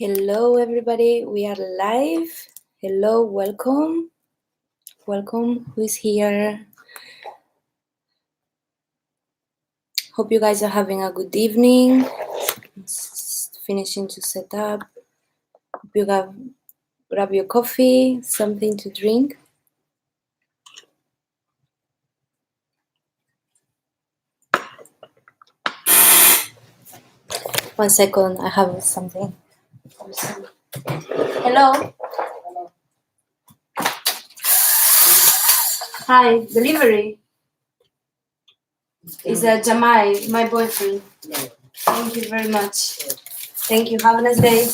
Hello, everybody. We are live. Hello, welcome. Welcome. Who's here? Hope you guys are having a good evening. Finishing to set up. Hope you grab your coffee, something to drink. One second, I have something. Hello. Hi, delivery. Is Jamai, my boyfriend. Thank you very much. Thank you. Have a nice day.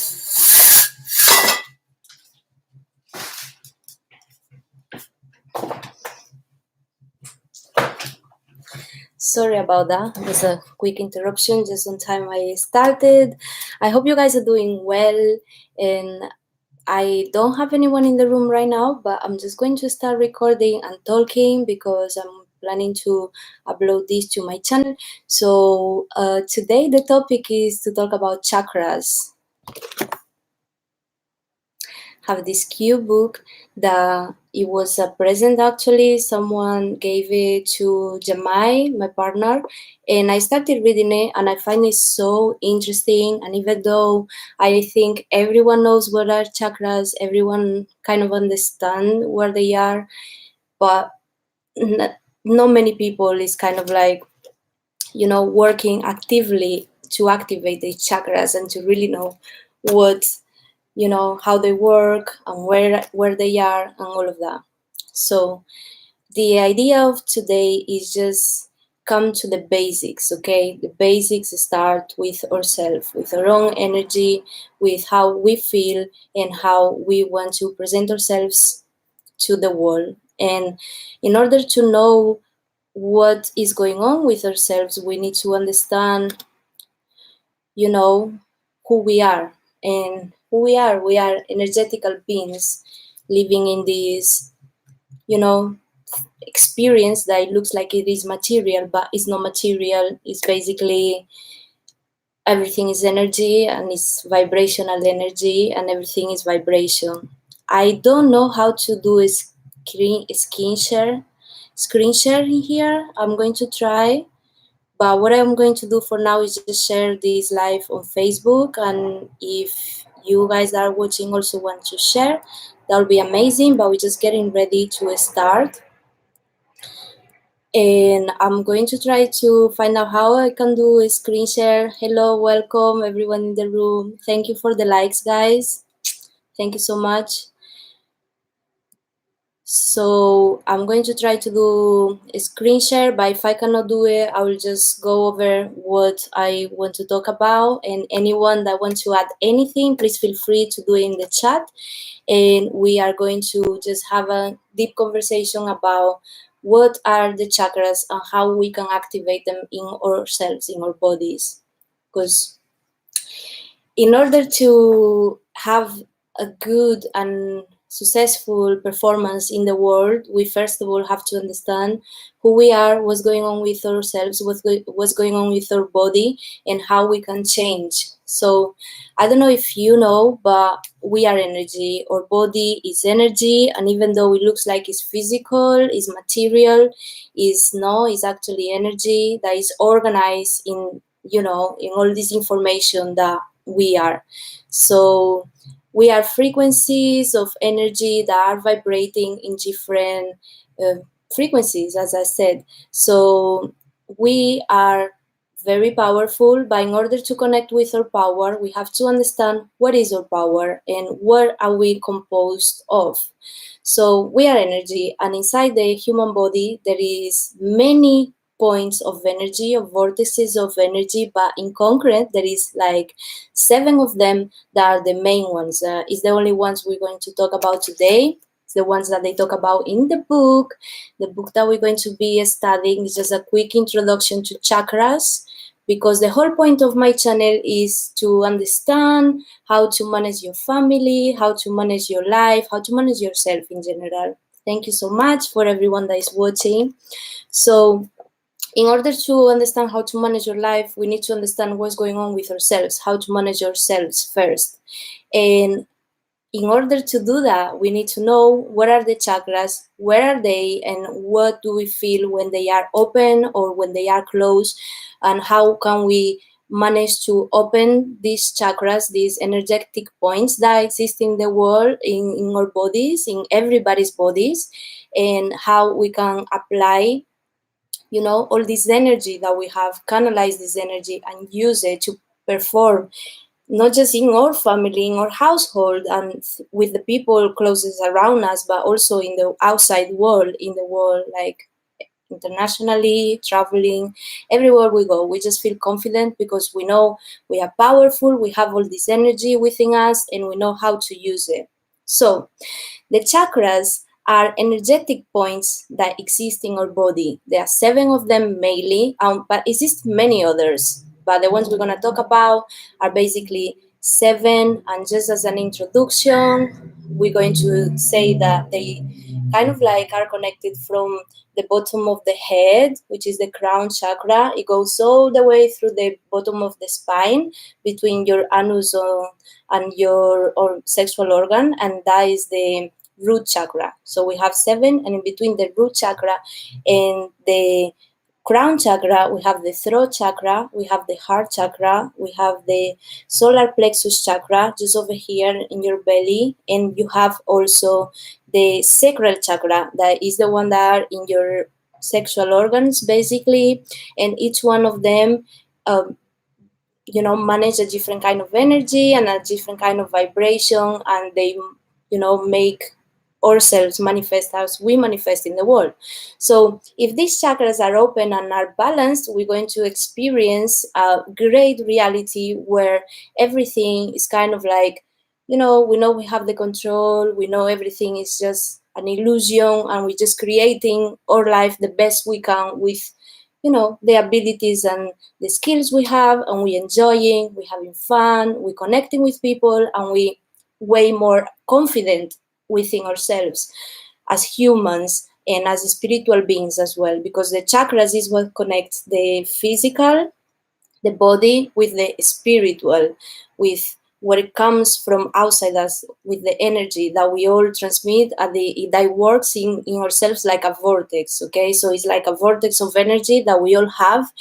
Sorry about that. It was a quick interruption just on time I started. I hope you guys are doing well, and I don't have anyone in the room right now, but I'm just going to start recording and talking because I'm planning to upload this to my channel. So today the topic is to talk about chakras. Have this cute book that it was a present actually. Someone gave it to Jamai, my partner, and I started reading it and I find it so interesting. And even though I think everyone knows what are chakras, everyone kind of understand where they are, but not many people is kind of like, working actively to activate the chakras and to really know what how they work and where they are and all of that. So the idea of today is just come to the basics. Okay, the basics start with ourselves, with our own energy, with how we feel and how we want to present ourselves to the world. And in order to know what is going on with ourselves, we need to understand who we are. And who we are energetical beings living in this experience that it looks like it is material, but it's not material. It's basically everything is energy and it's vibrational energy and everything is vibration. I don't know how to do a screen share in here. I'm going to try. But what I'm going to do for now is just share this live on Facebook. And if you guys that are watching also want to share, that would be amazing. But we're just getting ready to start. And I'm going to try to find out how I can do a screen share. Hello, welcome everyone in the room. Thank you for the likes, guys. Thank you so much. So I'm going to try to do a screen share, but if I cannot do it, I will just go over what I want to talk about. And anyone that wants to add anything, please feel free to do it in the chat. And we are going to just have a deep conversation about what are the chakras and how we can activate them in ourselves, in our bodies. Because in order to have a good and successful performance in the world, we first of all have to understand who we are, what's going on with ourselves, what's going on with our body, and how we can change. So I don't know if you know, but we are energy. Our body is energy, and even though it looks like it's physical, it's material, it's actually energy that is organized in in all this information that we are. So we are frequencies of energy that are vibrating in different frequencies, as I said. So we are very powerful, but in order to connect with our power, we have to understand what is our power and what are we composed of. So we are energy, and inside the human body there is many points of energy, of vortices of energy, but in concrete there is like 7 of them that are the main ones. It's the only ones we're going to talk about today. It's the ones that they talk about in the book. The book that we're going to be studying is just a quick introduction to chakras, because the whole point of my channel is to understand how to manage your family, how to manage your life, how to manage yourself in general. Thank you so much for everyone that is watching. So In order to understand how to manage your life, we need to understand what's going on with ourselves, how to manage ourselves first. And in order to do that, we need to know what are the chakras, where are they, and what do we feel when they are open or when they are closed, and how can we manage to open these chakras, these energetic points that exist in the world, in our bodies, in everybody's bodies, and how we can apply, all this energy that we have, canalize this energy and use it to perform, not just in our family, in our household, and with the people closest around us, but also in the outside world, in the world, like internationally, traveling, everywhere we go. We just feel confident because we know we are powerful, we have all this energy within us, and we know how to use it. So, the chakras are energetic points that exist in our body. There are 7 of them mainly, but exist many others. But the ones we're going to talk about are basically 7. And just as an introduction, we're going to say that they kind of like are connected from the bottom of the head, which is the crown chakra. It goes all the way through the bottom of the spine between your anus and your sexual organ, and that is the root chakra. So we have 7, and in between the root chakra and the crown chakra, we have the throat chakra, we have the heart chakra, we have the solar plexus chakra just over here in your belly, and you have also the sacral chakra, that is the one that are in your sexual organs basically, and each one of them um, manage a different kind of energy and a different kind of vibration, and they make ourselves manifest as we manifest in the world. So if these chakras are open and are balanced, we're going to experience a great reality where everything is kind of like, we know we have the control, we know everything is just an illusion, and we're just creating our life the best we can with the abilities and the skills we have, and we enjoying, we having fun, we connecting with people, and we way more confident within ourselves as humans and as spiritual beings as well, because the chakras is what connects the physical, the body, with the spiritual, with what it comes from outside us, with the energy that we all transmit, and that works in ourselves like a vortex. Okay, so it's like a vortex of energy that we all have,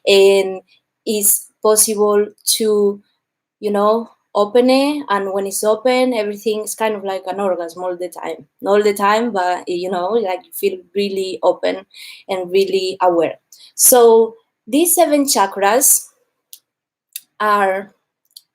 and is possible to open it, and when it's open, everything's kind of like an orgasm all the time. Not all the time, but like you feel really open and really aware. So these 7 chakras are,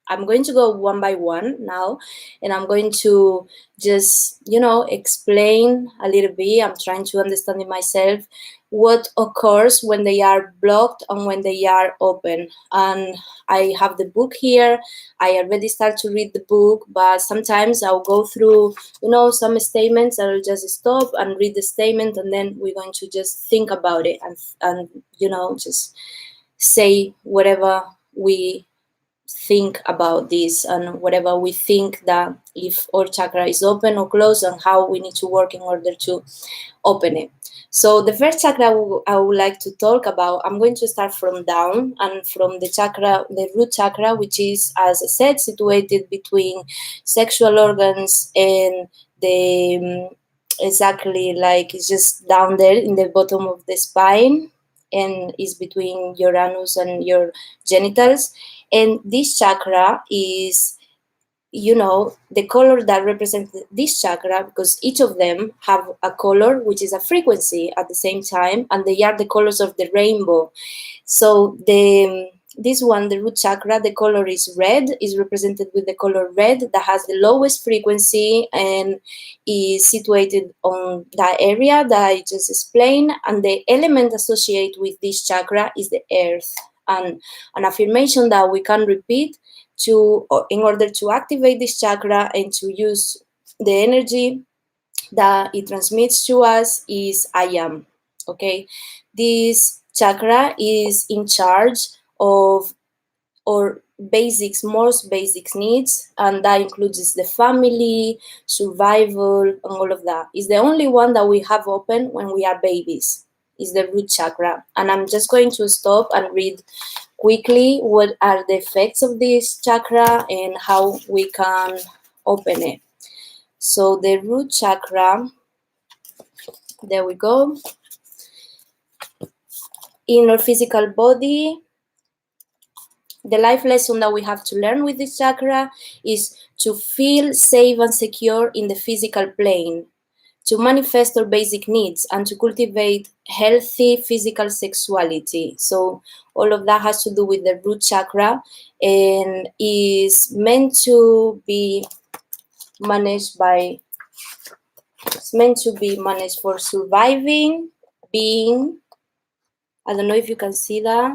I'm going to go one by one now, and I'm going to just, explain a little bit. I'm trying to understand it myself, what occurs when they are blocked and when they are open. And I have the book here. I already start to read the book, but sometimes I'll go through, some statements. I'll just stop and read the statement, and then we're going to just think about it and just say whatever we think about this, and whatever we think that if our chakra is open or closed, and how we need to work in order to open it. So the first chakra I would like to talk about, I'm going to start from down, and from the chakra, the root chakra, which is, as I said, situated between sexual organs and the exactly like it's just down there in the bottom of the spine, and is between your anus and your genitals. And this chakra is, the color that represents this chakra, because each of them have a color, which is a frequency at the same time, and they are the colors of the rainbow. So this one, the root chakra, the color is red, is represented with the color red, that has the lowest frequency and is situated on that area that I just explained. And the element associated with this chakra is the earth. And an affirmation that we can repeat in order to activate this chakra and to use the energy that it transmits to us is I am. Okay, this chakra is in charge of our most basic needs, and that includes the family, survival, and all of that. It's the only one that we have open when we are babies. is the root chakra. And I'm just going to stop and read quickly what are the effects of this chakra and how we can open it. So the root chakra, there we go. In our physical body, the life lesson that we have to learn with this chakra is to feel safe and secure in the physical plane, to manifest our basic needs, and to cultivate healthy physical sexuality. So all of that has to do with the root chakra and is meant to be managed by, it's meant to be managed for surviving, being, I don't know if you can see that,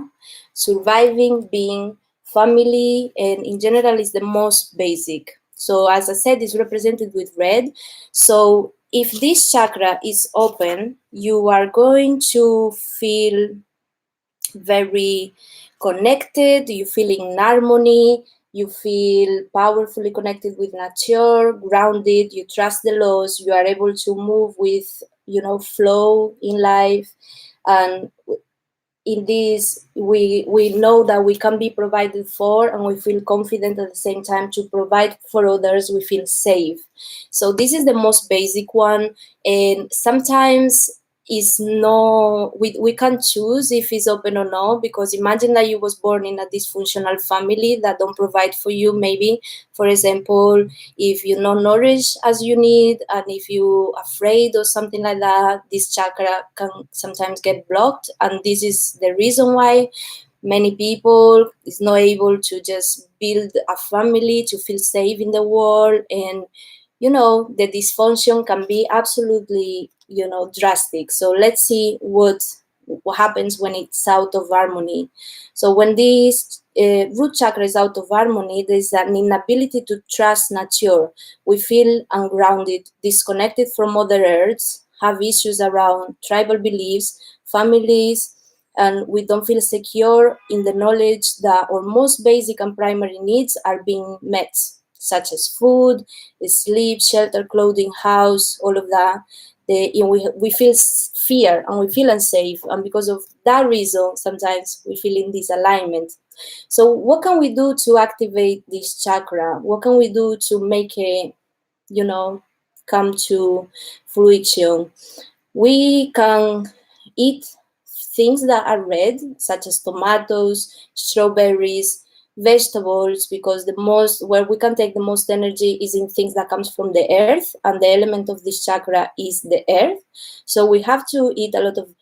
surviving, being, family, and in general is the most basic. So as I said, it's represented with red. So if this chakra is open, you are going to feel very connected, you feel in harmony, you feel powerfully connected with nature, grounded, you trust the laws, you are able to move with, flow in life. And in this, we know that we can be provided for, and we feel confident at the same time to provide for others. We feel safe. So this is the most basic one, and sometimes is no, we can't choose if it's open or not, because imagine that you was born in a dysfunctional family that don't provide for you. Maybe, for example, if you're not nourished as you need, and if you're afraid or something like that, this chakra can sometimes get blocked. And this is the reason why many people is not able to just build a family, to feel safe in the world. And the dysfunction can be absolutely drastic. So let's see what happens when it's out of harmony. So when this root chakra is out of harmony, there's an inability to trust nature. We feel ungrounded, disconnected from Mother Earth, have issues around tribal beliefs, families, and we don't feel secure in the knowledge that our most basic and primary needs are being met, such as food, sleep, shelter, clothing, house, all of that. We feel fear and we feel unsafe, and because of that reason, sometimes we feel in disalignment. So what can we do to activate this chakra? What can we do to make it, come to fruition? We can eat things that are red, such as tomatoes, strawberries, vegetables, because where we can take the most energy is in things that comes from the earth, and the element of this chakra is the earth. So we have to eat a lot of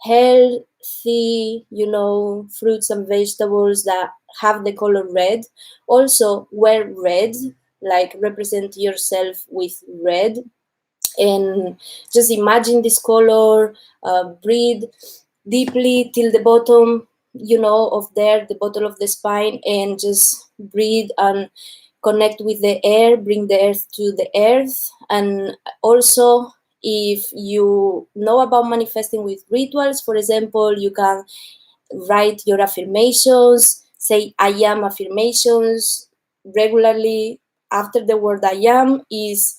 healthy, fruits and vegetables that have the color red. Also wear red, like represent yourself with red, and just imagine this color. Breathe deeply till the bottom, of the bottom of the spine, and just breathe and connect with the air, bring the earth to the earth. And also, if you know about manifesting with rituals, for example, you can write your affirmations, say I am affirmations regularly. After the word I am is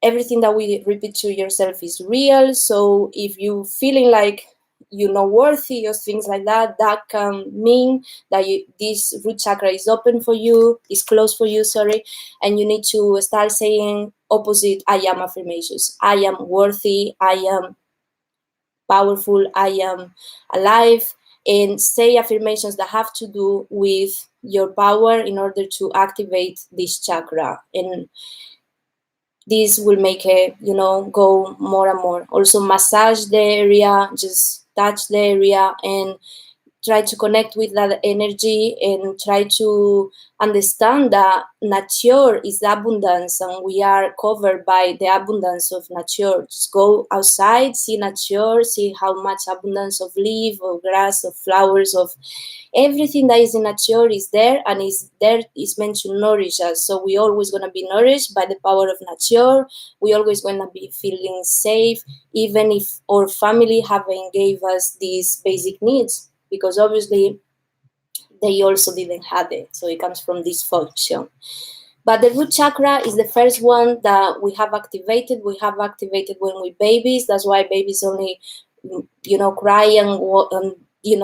everything that we repeat to yourself is real. So if you feeling like you're not worthy or things like that, that can mean that this root chakra is open for you, is closed for you, sorry, and you need to start saying opposite I am affirmations. I am worthy, I am powerful, I am alive, and say affirmations that have to do with your power in order to activate this chakra. And this will make it, go more and more. Also massage the area, just touch the area and try to connect with that energy, and try to understand that nature is abundance and we are covered by the abundance of nature. Just go outside, see nature, see how much abundance of leaf, of grass, of flowers, of everything that is in nature is there, and is meant to nourish us. So we always going to be nourished by the power of nature. We always going to be feeling safe, even if our family haven't gave us these basic needs, because obviously they also didn't have it. So it comes from dysfunction. But the root chakra is the first one that we have activated. We have activated when we're babies. That's why babies only cry and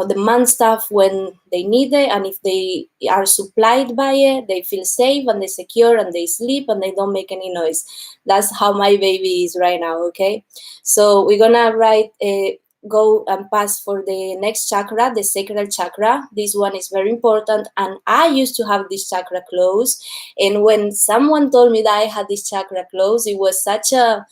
demand stuff when they need it, and if they are supplied by it, they feel safe and they secure and they sleep and they don't make any noise. That's how my baby is right now. Okay, so we're gonna go and pass for the next chakra, the Sacral Chakra. This one is very important, and I used to have this chakra closed, and when someone told me that I had this chakra closed, it was such a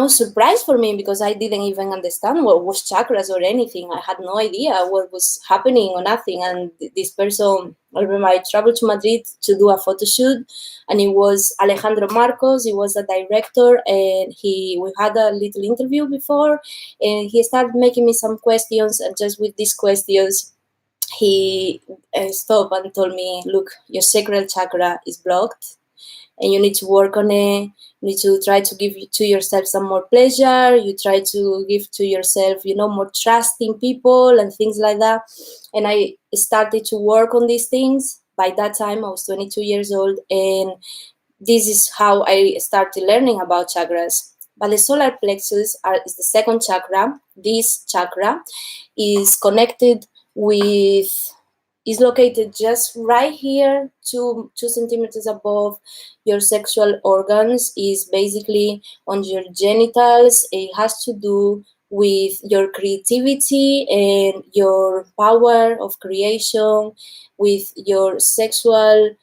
surprise for me, because I didn't even understand what was chakras or anything. I had no idea what was happening or nothing. And this person, I remember I traveled to Madrid to do a photo shoot, and it was Alejandro Marcos. He was a director, and we had a little interview before, and he started making me some questions, and just with these questions, he stopped and told me, look, your sacral chakra is blocked, and you need to work on it. You need to try to give to yourself some more pleasure. You try to give to yourself, more trust in people and things like that. And I started to work on these things. By that time, I was 22 years old, and this is how I started learning about chakras. But the solar plexus is the second chakra. This chakra is connected with is located just right here, 2 centimeters above your sexual organs. Is basically on your genitals. It has to do with your creativity and your power of creation, with your sexual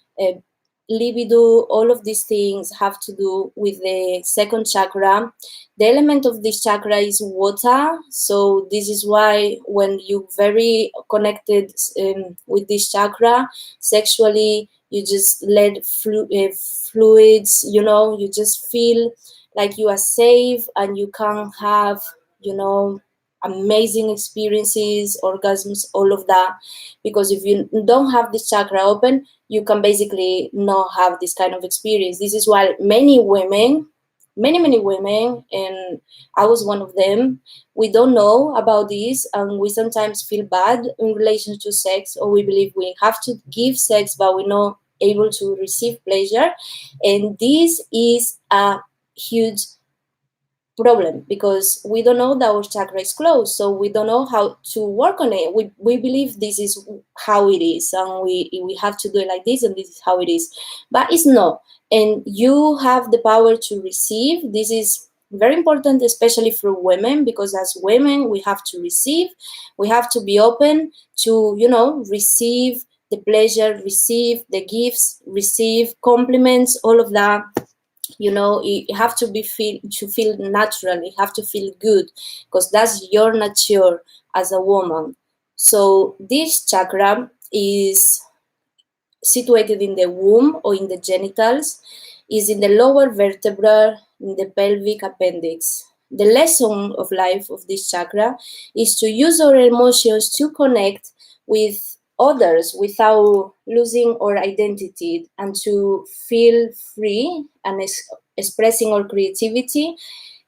libido. All of these things have to do with the second chakra. The element of this chakra is water, so this is why when you're very connected with this chakra sexually, you just let fluids, you just feel like you are safe, and you can have, amazing experiences, orgasms, all of that. Because if you don't have this chakra open, you can basically not have this kind of experience. This is why many women, many women, and I was one of them, we don't know about this, and we sometimes feel bad in relation to sex, or we believe we have to give sex, but we're not able to receive pleasure. And this is a huge problem, because we don't know that our chakra is closed, so we don't know how to work on it. We believe this is how it is, and we have to do it like this, and this is how it is, but it's not. And you have the power to receive. This is very important, especially for women, because as women we have to receive. We have to be open to receive the pleasure, receive the gifts, receive compliments, all of that. You have to feel natural. You have to feel good, because that's your nature as a woman. So this chakra is situated in the womb or in the genitals, is in the lower vertebra, in the pelvic appendix. The lesson of life of this chakra is to use our emotions to connect with others without losing our identity, and to feel free and expressing our creativity,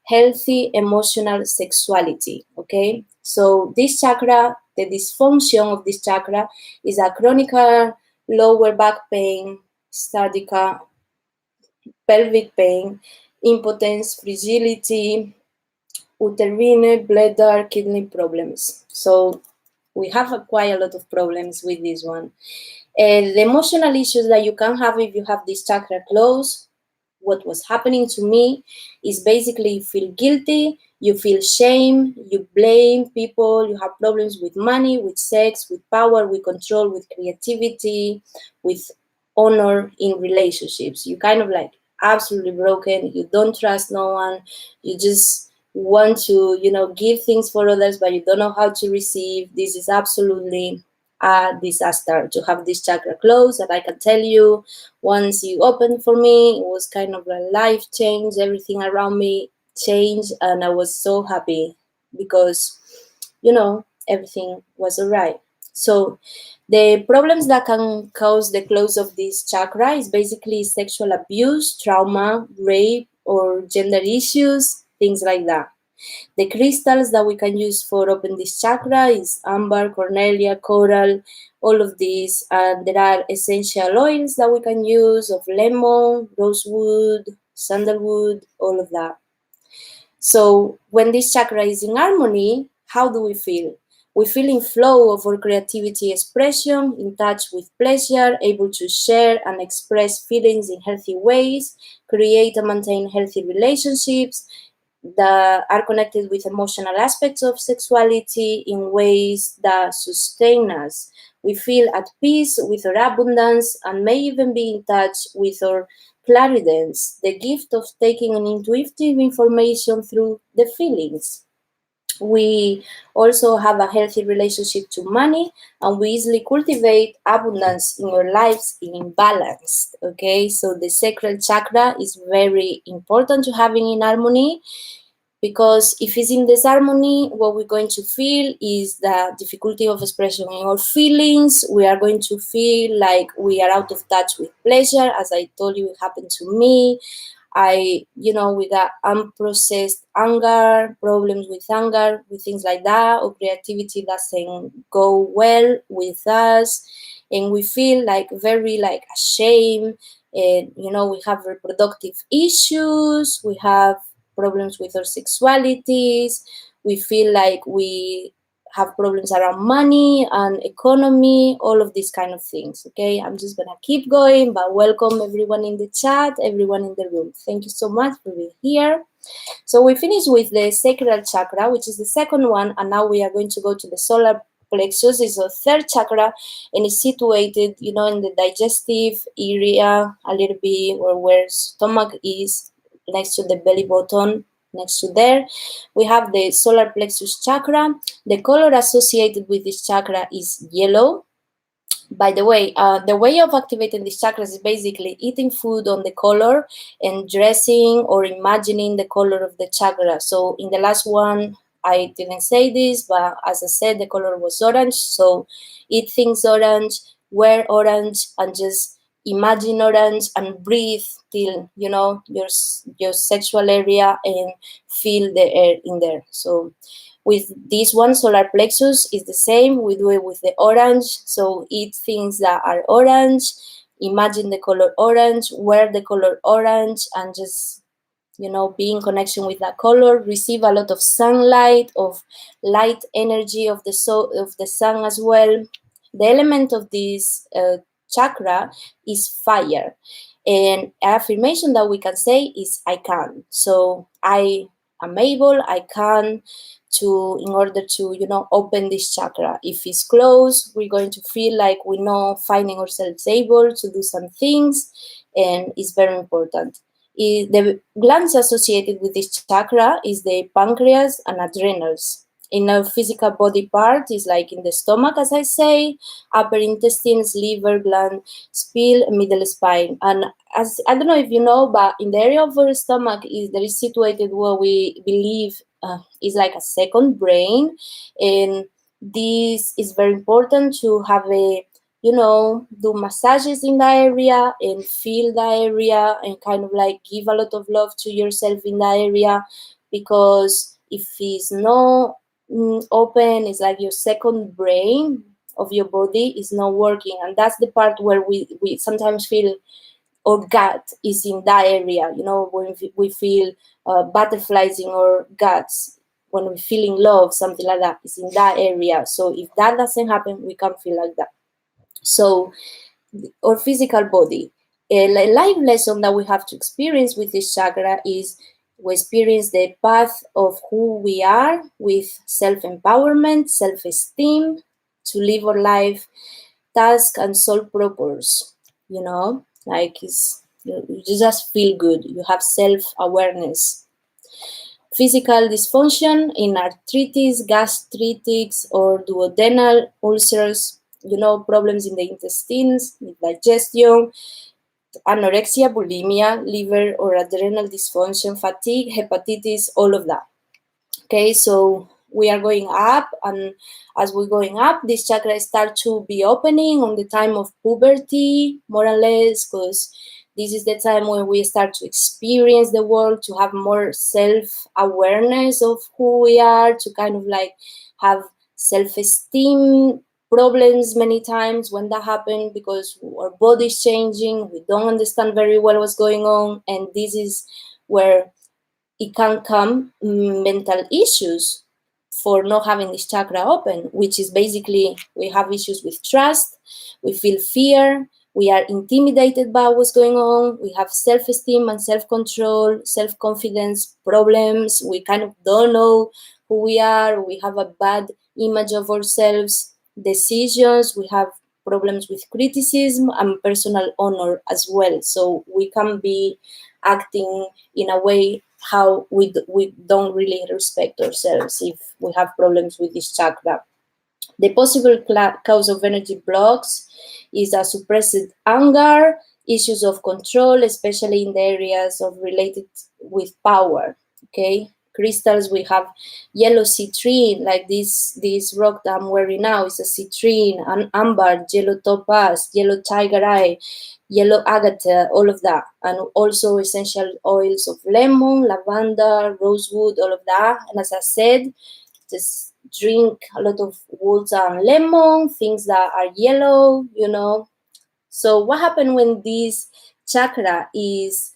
healthy emotional sexuality. Okay, so this chakra, the dysfunction of this chakra, is a chronic lower back pain, sciatica, pelvic pain, impotence, fragility, uterine, bladder, kidney problems. So we have quite a lot of problems with this one. The emotional issues that you can have if you have this chakra closed, what was happening to me is basically you feel guilty, you feel shame, you blame people, you have problems with money, with sex, with power, with control, with creativity, with honor in relationships. You kind of like absolutely broken, you don't trust no one, you just want to, give things for others, but you don't know how to receive. This is absolutely a disaster to have this chakra closed. And I can tell you, once you opened for me, it was kind of a life change. Everything around me changed, and I was so happy because, everything was all right. So the problems that can cause the close of this chakra is basically sexual abuse, trauma, rape, or gender issues, things like that. The crystals that we can use for open this chakra is amber, cornelia, coral, all of these. And there are essential oils that we can use of lemon, rosewood, sandalwood, all of that. So when this chakra is in harmony, how do we feel? We feel in flow of our creativity expression, in touch with pleasure, able to share and express feelings in healthy ways, create and maintain healthy relationships that are connected with emotional aspects of sexuality in ways that sustain us. We feel at peace with our abundance and may even be in touch with our claridance, the gift of taking an intuitive information through the feelings. We also have a healthy relationship to money, and we easily cultivate abundance in our lives in balance. Okay, so the sacral chakra is very important to having in harmony, because if it's in disharmony, what we're going to feel is the difficulty of expression in our feelings. We are going to feel like we are out of touch with pleasure. As I told you, it happened to me. We got unprocessed anger, problems with anger, with things like that, or creativity doesn't go well with us, and we feel like very like ashamed, and we have reproductive issues, we have problems with our sexualities, we feel like we have problems around money and economy, all of these kind of things. Okay, I'm just gonna keep going, but welcome everyone in the chat, everyone in the room. Thank you so much for being here. So we finished with the sacral chakra, which is the second one, and now we are going to go to the solar plexus. It's a third chakra, and it's situated, in the digestive area, a little bit, or where stomach is, next to the belly button. Next to there, we have the solar plexus chakra. The color associated with this chakra is yellow. By the way of activating these chakras is basically eating food on the color and dressing or imagining the color of the chakra. So in the last one, I didn't say this, but as I said, the color was orange. So eat things orange, wear orange, and just imagine orange and breathe till your sexual area and feel the air in there. So with this one, solar plexus is the same. We do it with the orange. So eat things that are orange, imagine the color orange, wear the color orange, and just be in connection with that color. Receive a lot of sunlight, of light energy of the sun as well. The element of this chakra is fire, and affirmation that we can say is I can. So I am able, I can, in order to open this chakra. If it's closed, we're going to feel like we're not finding ourselves able to do some things, and it's very important. The glands associated with this chakra is the pancreas and adrenals. In our physical body part is like in the stomach, as I say, upper intestines, liver, gland, spleen, middle spine. And as I don't know if you know, but in the area of our stomach there is situated what we believe is like a second brain, and this is very important to have do massages in the area and feel the area and kind of like give a lot of love to yourself in the area, because if it's not open, it's like your second brain of your body is not working, and that's the part where we sometimes feel our gut is in that area, when we feel butterflies in our guts, when we're feeling love, something like that is in that area. So if that doesn't happen, we can't feel like that. So our physical body, a life lesson that we have to experience with this chakra is we experience the path of who we are with self-empowerment, self-esteem, to live our life, task, and sole purpose. Like you just feel good. You have self-awareness. Physical dysfunction in arthritis, gastritis, or duodenal ulcers, problems in the intestines, with digestion, anorexia, bulimia, liver or adrenal dysfunction, fatigue, hepatitis, all of that. Okay, so we are going up, and as we're going up, this chakra start to be opening on the time of puberty, more or less, because this is the time when we start to experience the world, to have more self-awareness of who we are, to kind of like have self-esteem problems many times when that happens, because our body is changing, we don't understand very well what's going on, and this is where it can come mental issues for not having this chakra open, which is basically we have issues with trust, we feel fear, we are intimidated by what's going on, we have self-esteem and self-control, self-confidence problems, we kind of don't know who we are, we have a bad image of ourselves, decisions, we have problems with criticism and personal honor as well. So we can be acting in a way how we don't really respect ourselves if we have problems with this chakra. The possible cause of energy blocks is a suppressed anger, issues of control, especially in the areas of related with power. Okay, crystals, we have yellow citrine, like this rock that I'm wearing now is a citrine, and amber, yellow topaz, yellow tiger eye, yellow agate, all of that, and also essential oils of lemon, lavender, rosewood, all of that. And as I said, just drink a lot of water and lemon, things that are yellow, you know. So what happens when this chakra is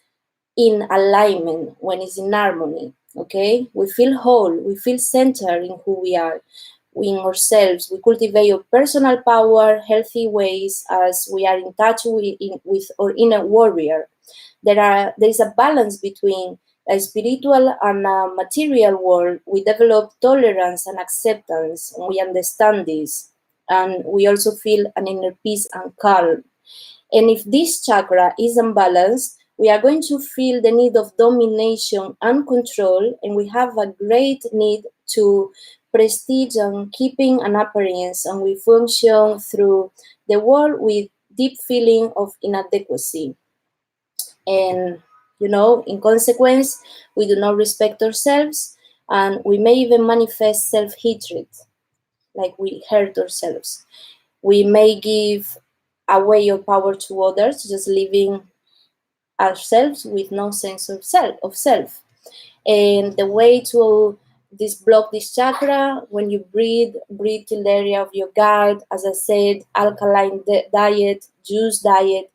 in alignment, when it's in harmony? Okay, we feel whole, we feel centered in who we are, in ourselves. We cultivate our personal power, healthy ways, as we are in touch with our inner warrior. There is a balance between a spiritual and a material world. We develop tolerance and acceptance, and we understand this, and we also feel an inner peace and calm. And if this chakra is unbalanced, we are going to feel the need of domination and control, and we have a great need to prestige and keeping an appearance, and we function through the world with deep feeling of inadequacy. And, you know, in consequence, we do not respect ourselves, and we may even manifest self-hatred, like we hurt ourselves. We may give away our power to others, just leaving ourselves with no sense of self. And the way to block this chakra, when you breathe till the area of your gut. As I said, alkaline diet, juice diet,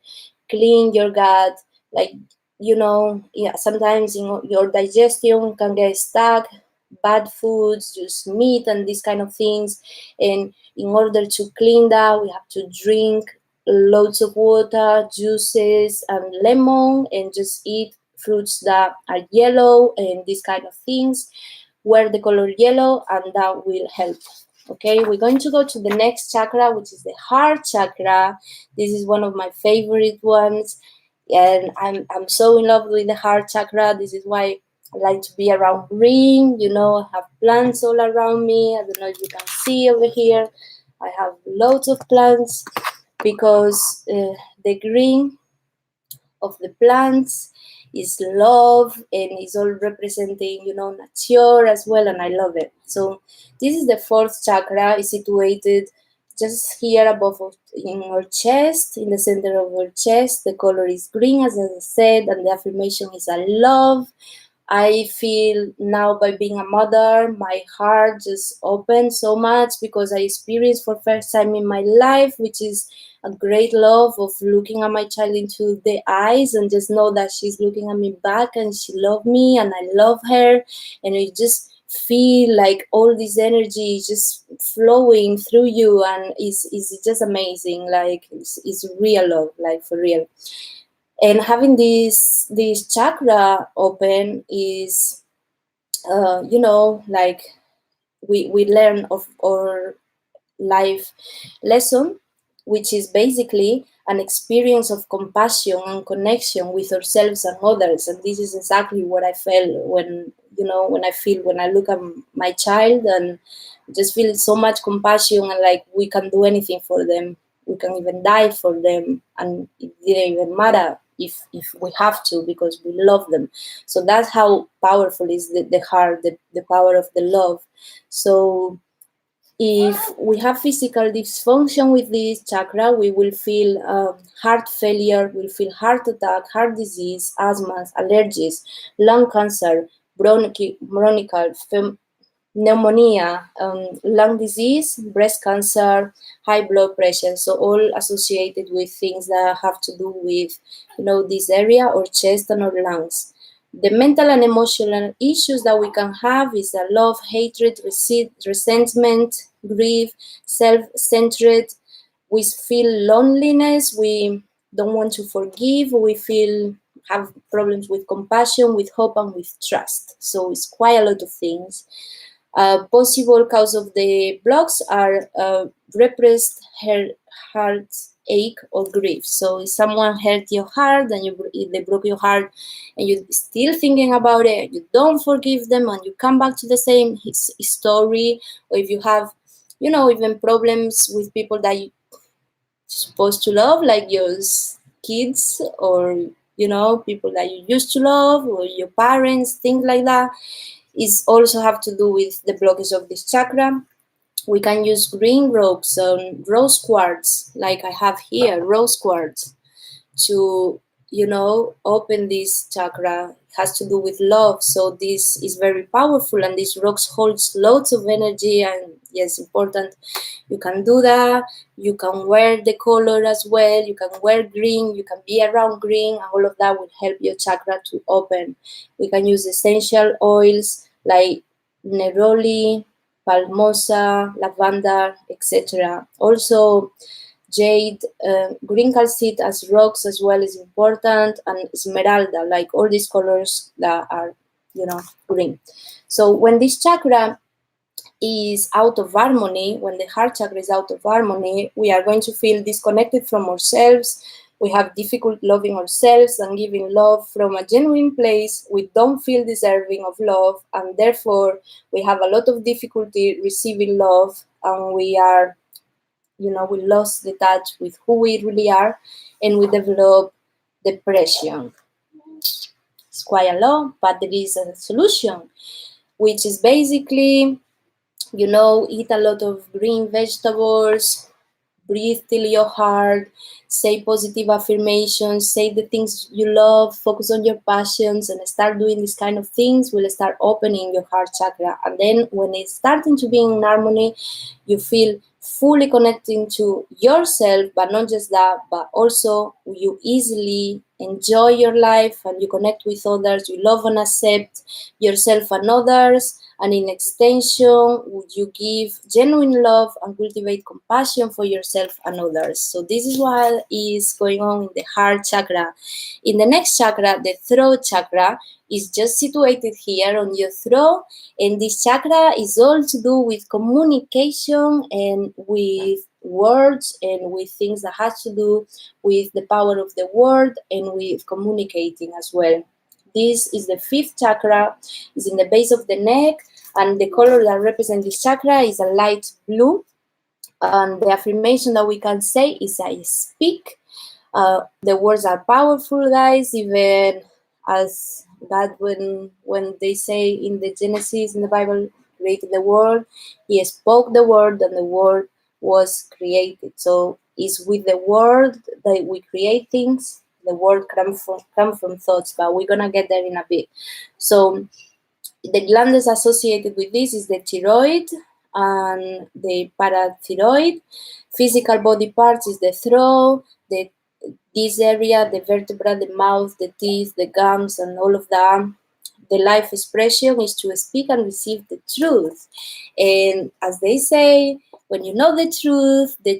clean your gut. Like, you know, yeah, sometimes your digestion can get stuck, bad foods, just meat and these kind of things. And in order to clean that, we have to drink loads of water, juices, and lemon, and just eat fruits that are yellow and these kind of things. Wear the color yellow, and that will help. Okay, we're going to go to the next chakra, which is the heart chakra. This is one of my favorite ones, and I'm so in love with the heart chakra. This is why I like to be around green. You know, I have plants all around me. I don't know if you can see over here. I have loads of plants because the green of the plants is love and is all representing, you know, nature as well, and I love it. So this is the fourth chakra. Is situated just here above in our chest, in the center of our chest. The color is green, as I said, and the affirmation is I love. I feel now, by being a mother, my heart just opened so much because I experienced for first time in my life, which is a great love of looking at my child into the eyes and just know that she's looking at me back and she loves me and I love her. And you just feel like all this energy is just flowing through you, and is just amazing. Like it's real love, like for real. And having this chakra open is you know, like we learn of our life lesson, which is basically an experience of compassion and connection with ourselves and others. And this is exactly what I felt when, you know, when I look at my child and just feel so much compassion, and like we can do anything for them. We can even die for them, and it didn't even matter if we have to, because we love them. So that's how powerful is the heart, the power of the love. So if we have physical dysfunction with this chakra, we will feel heart failure, we'll feel heart attack, heart disease, asthma, allergies, lung cancer, bronchial, pneumonia, lung disease, breast cancer, high blood pressure. So all associated with things that have to do with, you know, this area or chest and or lungs. The mental and emotional issues that we can have is love, hatred, resentment, grief, self-centered. We feel loneliness, we don't want to forgive, we have problems with compassion, with hope, and with trust. So it's quite a lot of things. Possible cause of the blocks are repressed heartache or grief. So if someone hurt your heart and if they broke your heart and you're still thinking about it, you don't forgive them and you come back to the same story, or if you have, even problems with people that you're supposed to love, like your kids, or, people that you used to love, or your parents, things like that, is also have to do with the blockage of this chakra. We can use green rocks, rose quartz, like I have here, rose quartz, to open this chakra. It has to do with love, so this is very powerful, and these rocks holds lots of energy, and yes, important. You can do that. You can wear the color as well. You can wear green. You can be around green, and all of that will help your chakra to open. We can use essential oils like neroli, palmosa, lavender, etc. Also, jade, green calcite as rocks as well is important, and esmeralda, like all these colors that are, green. So when this chakra is out of harmony, when the heart chakra is out of harmony, we are going to feel disconnected from ourselves. We have difficult loving ourselves and giving love from a genuine place. We don't feel deserving of love, and therefore we have a lot of difficulty receiving love, and we are, we lost the touch with who we really are, and we develop depression. It's quite a lot, but there is a solution, which is basically, eat a lot of green vegetables, breathe till your heart, say positive affirmations, say the things you love, focus on your passions, and start doing these kind of things will start opening your heart chakra. And then when it's starting to be in harmony, you feel fully connecting to yourself, but not just that, but also you easily enjoy your life and you connect with others, you love and accept yourself and others, and in extension, would you give genuine love and cultivate compassion for yourself and others. So this is what is going on in the heart chakra. In the next chakra, the throat chakra, is just situated here on your throat, and this chakra is all to do with communication and with words and with things that has to do with the power of the word and with communicating as well. This is the fifth chakra, is in the base of the neck, and the color that represents this chakra is a light blue. And the affirmation that we can say is I speak. The words are powerful, guys, even as God, when they say in the Genesis, in the Bible, created the world, he spoke the word and the word was created. So it's with the word that we create things. The word come from thoughts, but we're gonna get there in a bit. So the glands associated with this is the thyroid and the parathyroid. Physical body parts is the throat, this area, the vertebra, the mouth, the teeth, the gums, and all of that. The life expression is to speak and receive the truth. And as they say, when you know the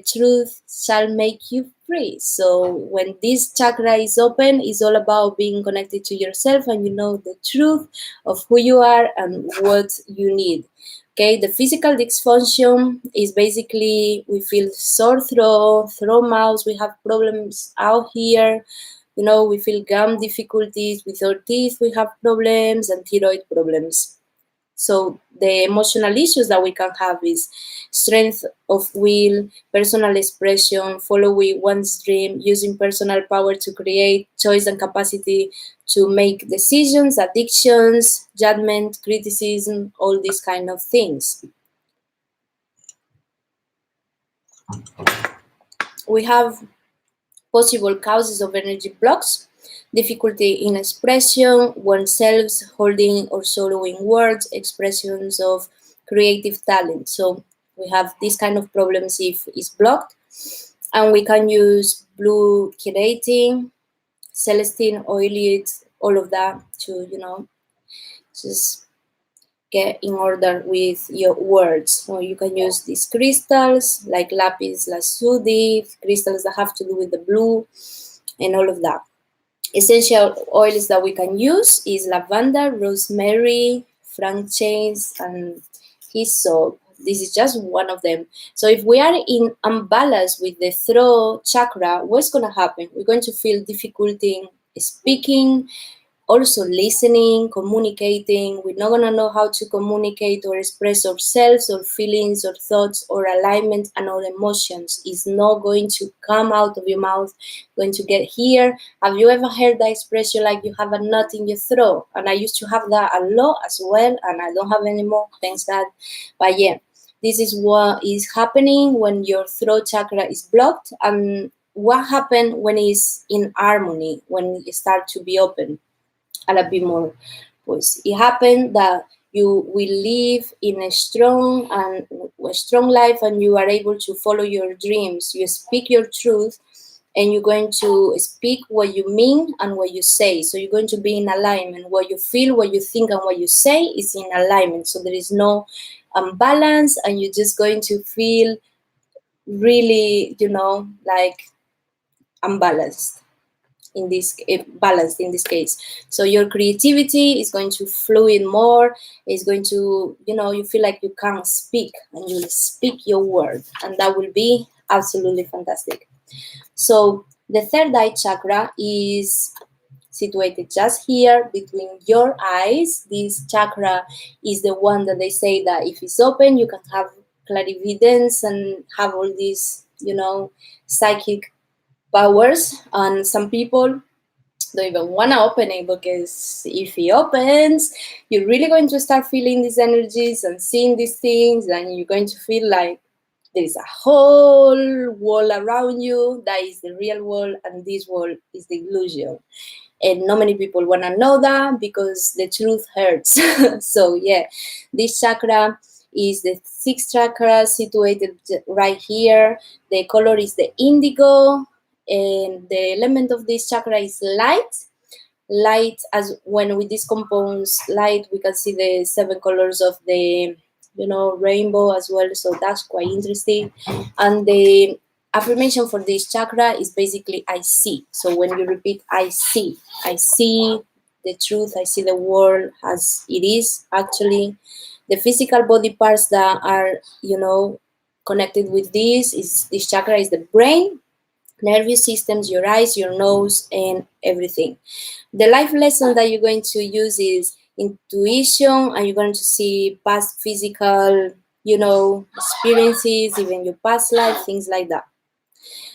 truth shall make you free. So when this chakra is open, it's all about being connected to yourself and you know the truth of who you are and what you need. Okay, the physical dysfunction is basically we feel sore throat mouth, we have problems out here, we feel gum difficulties with our teeth, we have problems, and thyroid problems. So the emotional issues that we can have is strength of will, personal expression, following one's dream, using personal power to create, choice and capacity to make decisions, addictions, judgment, criticism, all these kind of things. We have possible causes of energy blocks: difficulty in expression, oneself, holding or swallowing words, expressions of creative talent. So we have this kind of problems if it's blocked. And we can use blue chelating, celestine oil, all of that to, you know, just get in order with your words. So you can use these crystals like lapis lazuli, crystals that have to do with the blue and all of that. Essential oils that we can use is lavender, rosemary, frankincense, and hyssop. This is just one of them. So if we are in imbalance with the throat chakra, what's going to happen? We're going to feel difficulty in speaking, also listening, communicating. We're not going to know how to communicate or express ourselves or feelings or thoughts or alignment and our emotions. It's not going to come out of your mouth, going to get here. Have you ever heard that expression like you have a knot in your throat? And I used to have that a lot as well, and I don't have anymore, thanks God. But yeah, this is what is happening when your throat chakra is blocked. And what happens when it's in harmony, when it starts to be open a lot bit more? Pues it happened that you will live in a strong life, and you are able to follow your dreams. You speak your truth, and you're going to speak what you mean and what you say. So you're going to be in alignment. What you feel, what you think, and what you say is in alignment. So there is no imbalance, and you're just going to feel really, you know, like unbalanced in this balanced in this case. So your creativity is going to fluid more. It's going to, you know, you feel like you can speak, and you'll speak your word, and that will be absolutely fantastic. So the third eye chakra is situated just here between your eyes. This chakra is the one that they say that if it's open, you can have clarividence and have all these, you know, psychic powers. And some people don't even want to open it, because if he opens, you're really going to start feeling these energies and seeing these things, and you're going to feel like there is a whole wall around you that is the real wall, and this wall is the illusion. And not many people want to know that, because the truth hurts. So yeah, this chakra is the sixth chakra, situated right here. The color is the indigo, and the element of this chakra is light. As when we decompose light, we can see the 7 colors of the, you know, rainbow as well. So that's quite interesting. And the affirmation for this chakra is basically I see. So when you repeat I see the truth, I see the world as it is actually. The physical body parts that are, you know, connected with this chakra is the brain, nervous systems, your eyes, your nose, and everything. The life lesson that you're going to use is intuition, and you're going to see past physical, you know, experiences, even your past life, things like that.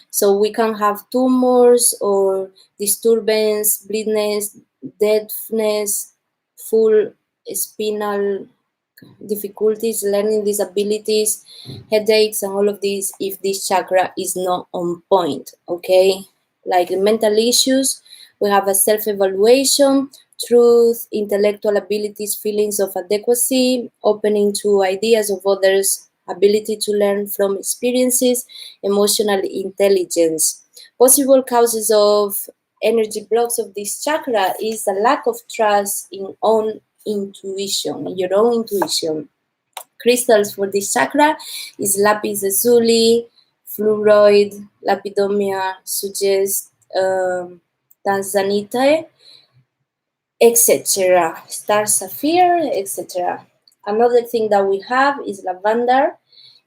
So we can have tumors or disturbance, blindness, deafness, full spinal difficulties, learning disabilities, headaches, and all of these if this chakra is not on point. Okay, like mental issues, we have a self-evaluation, truth, intellectual abilities, feelings of adequacy, opening to ideas of others, ability to learn from experiences, emotional intelligence. Possible causes of energy blocks of this chakra is a lack of trust in your own intuition. Crystals for this chakra is lapis lazuli, fluoride, lapidomia, suggest, tanzanite, etc. Star sapphire, etc. Another thing that we have is lavender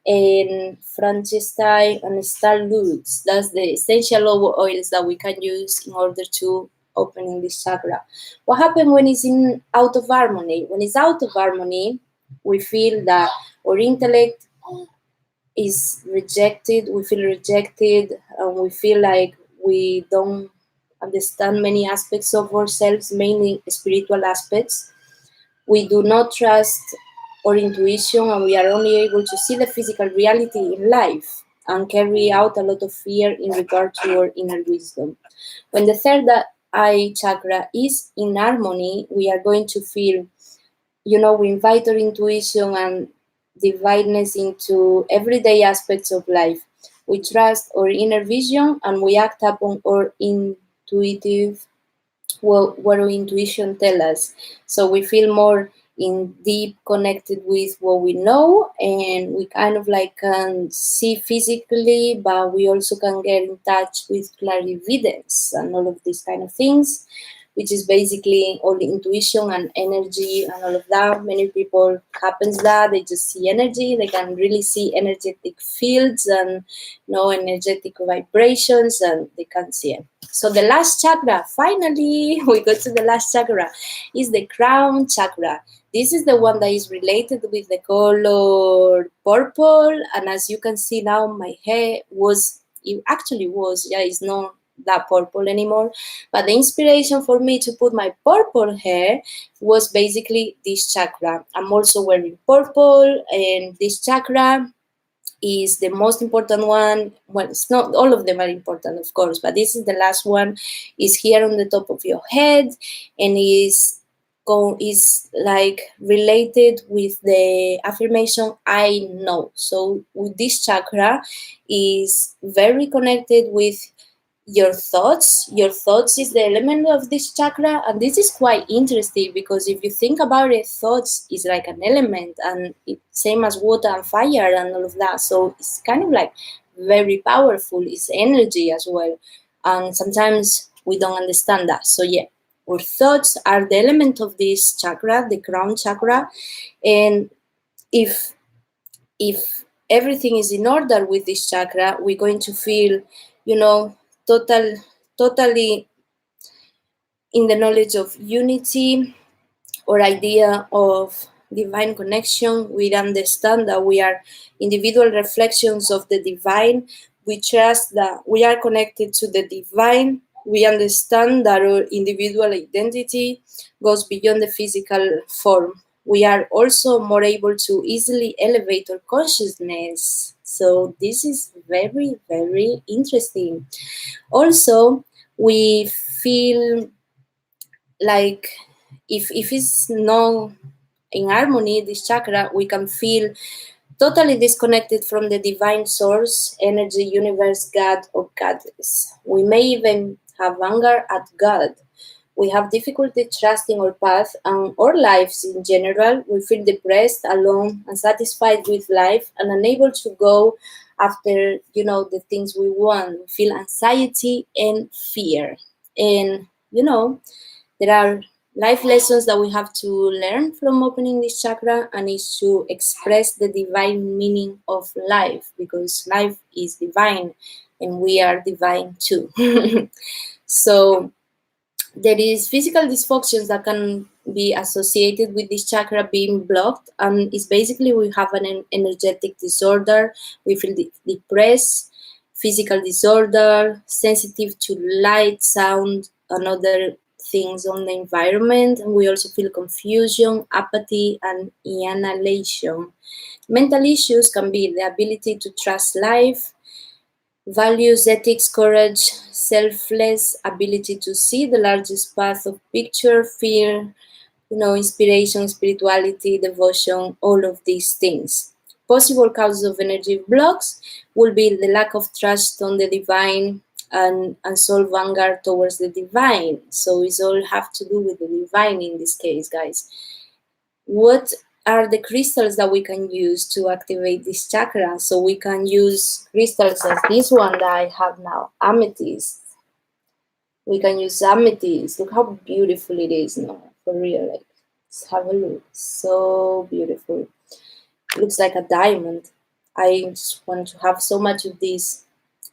and frankincense and starloots. That's the essential oils that we can use in order to open this chakra. What happens when it's in out of harmony? When it's out of harmony, we feel that our intellect is rejected. We feel rejected, and we feel like we don't understand many aspects of ourselves, mainly spiritual aspects. We do not trust our intuition, and we are only able to see the physical reality in life and carry out a lot of fear in regard to our inner wisdom. When the third eye chakra is in harmony, we are going to feel, you know, we invite our intuition and divineness into everyday aspects of life. We trust our inner vision, and we act upon our intuitive what our intuition tell us. So we feel more in deep connected with what we know, and we kind of like can see physically, but we also can get in touch with clarividence and all of these kind of things, which is basically all the intuition and energy and all of that. Many people happens that they just see energy, they can really see energetic fields and energetic vibrations, and they can see it. So the last chakra, finally, we go to the last chakra, is the crown chakra. This is the one that is related with the color purple. And as you can see now, my hair it actually was, yeah, it's not that purple anymore. But the inspiration for me to put my purple hair was basically this chakra. I'm also wearing purple, and this chakra is the most important one. Well, it's not all of them are important, of course, but this is the last one. Is here on the top of your head, and is like related with the affirmation I know. So with this chakra is very connected with your thoughts is the element of this chakra, and this is quite interesting because if you think about it, thoughts is like an element, and it's same as water and fire and all of that, so it's kind of like very powerful. It's energy as well, and sometimes we don't understand that. So yeah, our thoughts are the element of this chakra, the crown chakra. And if everything is in order with this chakra, we're going to feel, you know, totally in the knowledge of unity or idea of divine connection. We understand that we are individual reflections of the divine. We trust that we are connected to the divine. We understand that our individual identity goes beyond the physical form. We are also more able to easily elevate our consciousness. So this is very, very interesting. Also, we feel like if it's not in harmony, this chakra, we can feel totally disconnected from the divine source, energy, universe, God, or goddess. We may even have anger at God. We have difficulty trusting our path and our lives in general. We feel depressed, alone, unsatisfied with life, and unable to go after, the things we want. We feel anxiety and fear. And, there are life lessons that we have to learn from opening this chakra, and is to express the divine meaning of life, because life is divine and we are divine too. So there is physical dysfunctions that can be associated with this chakra being blocked, and it's basically we have an energetic disorder. We feel depressed, physical disorder, sensitive to light, sound, and other things on the environment. And we also feel confusion, apathy, and annihilation. Mental issues can be the ability to trust life, values, ethics, courage, selfless, ability to see the largest path of picture, fear, inspiration, spirituality, devotion, all of these things. Possible causes of energy blocks will be the lack of trust on the divine and unsolved anger towards the divine. So it's all have to do with the divine in this case, guys. What are the crystals that we can use to activate this chakra? So we can use crystals as this one that I have now, amethyst. We can use amethyst. Look how beautiful it is now, for real. Like, let's have a look. So beautiful. It looks like a diamond. I just want to have so much of this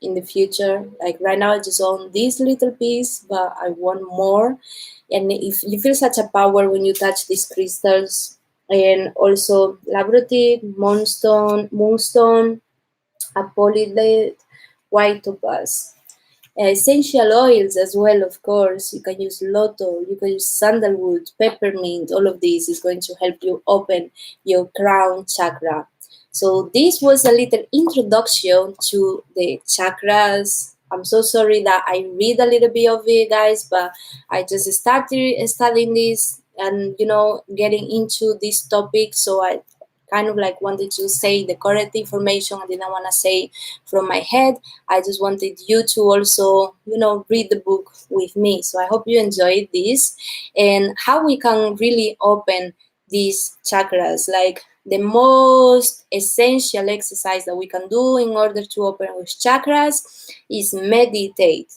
in the future. Like right now, I just own this little piece, but I want more. And if you feel such a power when you touch these crystals, and also labradorite, moonstone, apolylite, white topaz. Essential oils as well, of course. You can use loto, you can use sandalwood, peppermint. All of this is going to help you open your crown chakra. So this was a little introduction to the chakras. I'm so sorry that I read a little bit of it, guys, but I just started studying this and getting into this topic, so I kind of like wanted to say the correct information. I didn't want to say from my head. I just wanted you to also, read the book with me. So I hope you enjoyed this, and how we can really open these chakras. Like, the most essential exercise that we can do in order to open with chakras is meditate.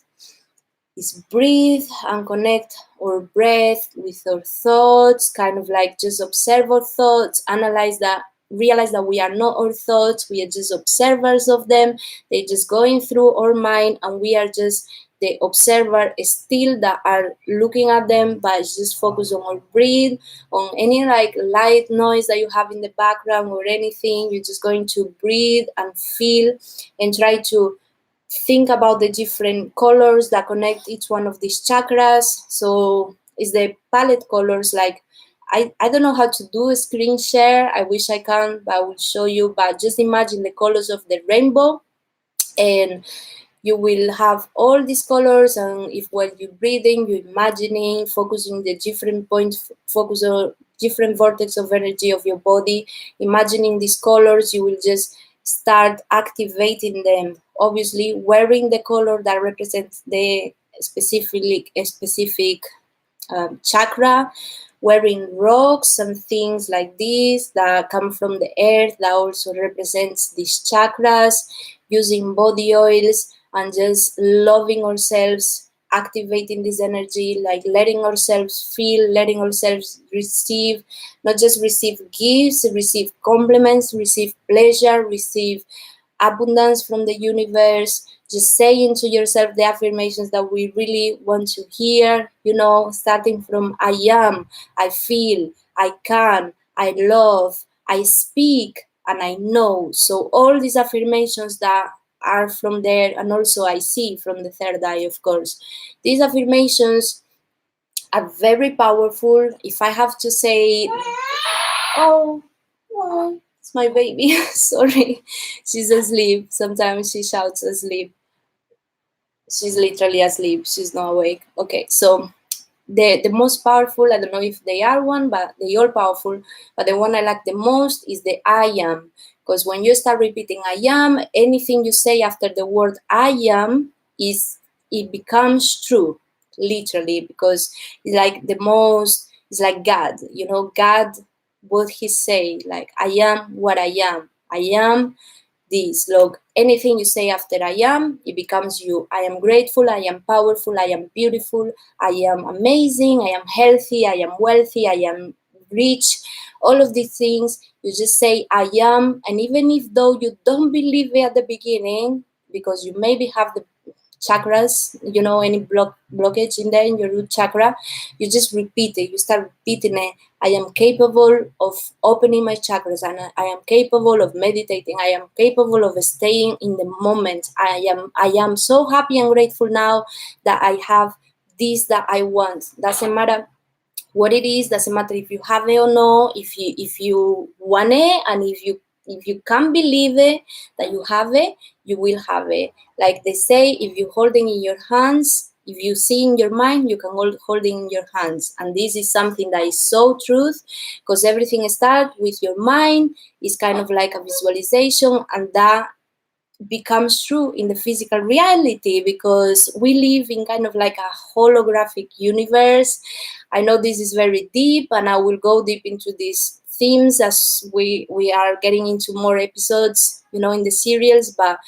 Is breathe and connect our breath with our thoughts, kind of like just observe our thoughts, analyze that, realize that we are not our thoughts, we are just observers of them. They're just going through our mind, and we are just the observer still that are looking at them, but just focus on our breathe, on any like light noise that you have in the background or anything. You're just going to breathe and feel, and try to think about the different colors that connect each one of these chakras. So is the palette colors, like, I don't know how to do a screen share. I wish I can, but I will show you. But just imagine the colors of the rainbow, and you will have all these colors, and if while you're breathing, you're imagining, focusing the different points, focus on different vortex of energy of your body, imagining these colors, you will just start activating them. Obviously, wearing the color that represents the specific chakra, wearing rocks and things like this that come from the earth that also represents these chakras, using body oils, and just loving ourselves, activating this energy, like letting ourselves feel, letting ourselves receive, not just receive gifts, receive compliments, receive pleasure, receive abundance from the universe. Just saying to yourself the affirmations that we really want to hear, starting from I am, I feel, I can, I love, I speak, and I know. So all these affirmations that are from there, and also I see from the third eye, of course. These affirmations are very powerful. If I have to say, oh, it's my baby. Sorry, she's asleep. Sometimes she shouts asleep. She's literally asleep. She's not awake. Okay, so the most powerful, I don't know if they are one, but they are powerful. But the one I like the most is the I am. Because when you start repeating I am, anything you say after the word I am, it becomes true, literally, because it's like it's like God, God, what he say, like, I am what I am. I am this. Look, anything you say after I am, it becomes you. I am grateful, I am powerful, I am beautiful, I am amazing, I am healthy, I am wealthy, I am rich. All of these things, you just say I am, and even if though you don't believe it at the beginning, because you maybe have the chakras, any blockage in there in your root chakra, you just repeat it. You start repeating it. I am capable of opening my chakras, and I am capable of meditating. I am capable of staying in the moment. I am so happy and grateful now that I have this that I want. Doesn't matter what it is, doesn't matter if you have it or not. If you want it, and if you can't believe it that you have it, you will have it. Like they say, if you hold it in your hands, if you see in your mind, you can hold it in your hands. And this is something that is so truth, because everything starts with your mind. It's kind of like a visualization, and that becomes true in the physical reality, because we live in kind of like a holographic universe. I know this is very deep, and I will go deep into these themes as we are getting into more episodes, in the serials, but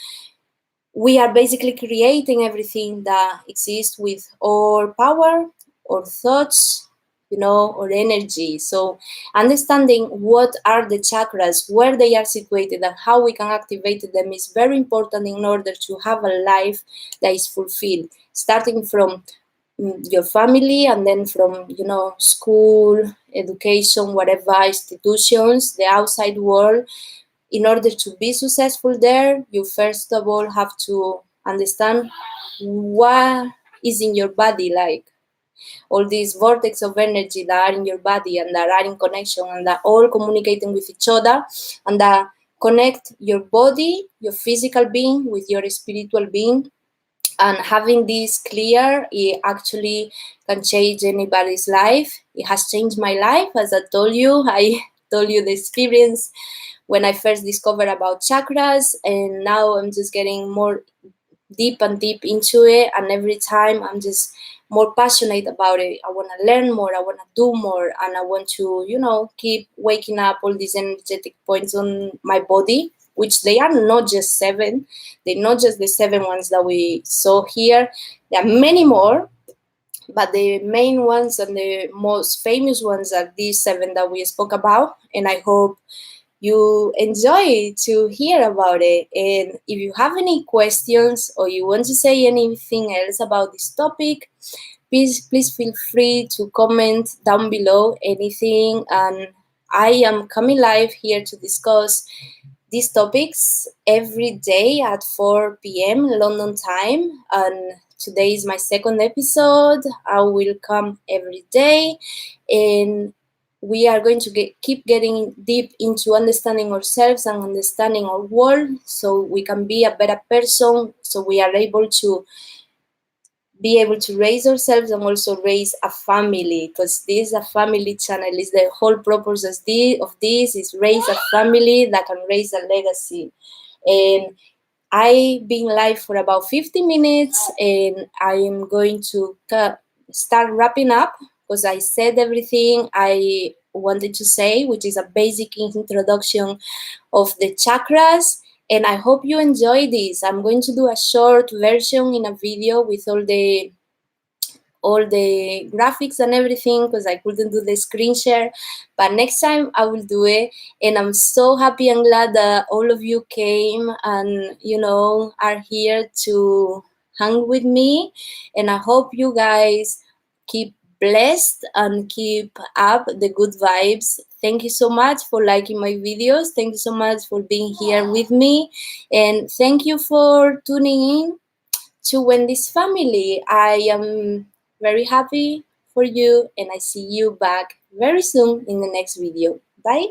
we are basically creating everything that exists with our power, our thoughts, or energy. So understanding what are the chakras, where they are situated, and how we can activate them is very important in order to have a life that is fulfilled, starting from your family, and then from school, education, whatever institutions, the outside world. In order to be successful there, you first of all have to understand what is in your body, like all these vortex of energy that are in your body and that are in connection and that all communicating with each other, and that connect your body, your physical being, with your spiritual being. And having this clear, it actually can change anybody's life. It has changed my life. As I told you, I told you the experience when I first discovered about chakras, and now I'm just getting more deep and deep into it, and every time I'm just more passionate about it. I want to learn more, I want to do more, and I want to, keep waking up all these energetic points on my body, which they are not just 7. They're not just the 7 ones that we saw here. There are many more, but the main ones and the most famous ones are these 7 that we spoke about, and I hope you enjoy to hear about it. And if you have any questions or you want to say anything else about this topic, please feel free to comment down below anything. And I am coming live here to discuss these topics every day at 4 p.m. London time. And today is my second episode. I will come every day, and we are going to keep getting deep into understanding ourselves and understanding our world, so we can be a better person, so we are able to raise ourselves and also raise a family, because this is a family channel. Is the whole purpose of this is raise a family that can raise a legacy. And I've been live for about 50 minutes, and I am going to start wrapping up, because I said everything I wanted to say, which is a basic introduction of the chakras. And I hope you enjoy this. I'm going to do a short version in a video with all the graphics and everything, because I couldn't do the screen share, but next time I will do it. And I'm so happy and glad that all of you came and are here to hang with me. And I hope you guys keep blessed and keep up the good vibes. Thank you so much for liking my videos. Thank you so much for being here with me, and thank you for tuning in to Wendy's family. I am very happy for you, and I see you back very soon in the next video. Bye.